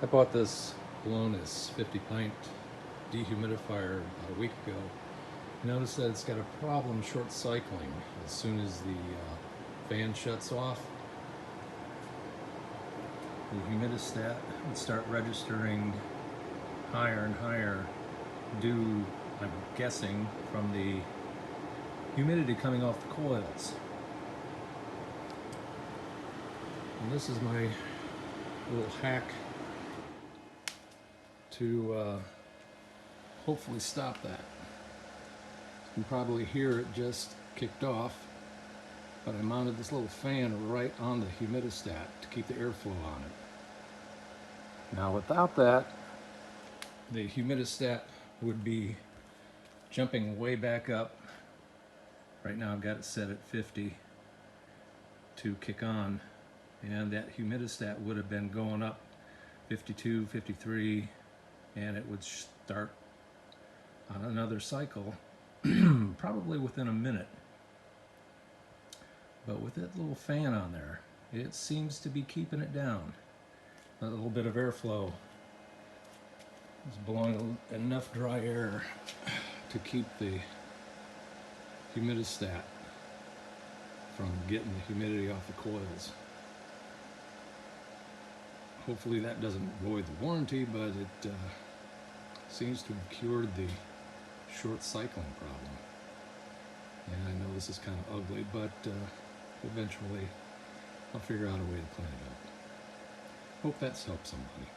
I bought this Pelonis 50 pint dehumidifier about a week ago. Notice that it's got a problem short cycling as soon as the fan shuts off. The humidistat would start registering higher and higher due, I'm guessing, from the humidity coming off the coils. And this is my little hack to hopefully stop that. You can probably hear it just kicked off, but I mounted this little fan right on the humidistat to keep the airflow on it. Now without that, the humidistat would be jumping way back up. Right now I've got it set at 50 to kick on, and that humidistat would have been going up 52, 53, and it would start on another cycle probably within a minute. But with that little fan on there, it seems to be keeping it down. A little bit of airflow is blowing enough dry air to keep the humidistat from getting the humidity off the coils. Hopefully that doesn't void the warranty, but it seems to have cured the short cycling problem. And I know this is kind of ugly, but eventually I'll figure out a way to clean it up. Hope that's helped somebody.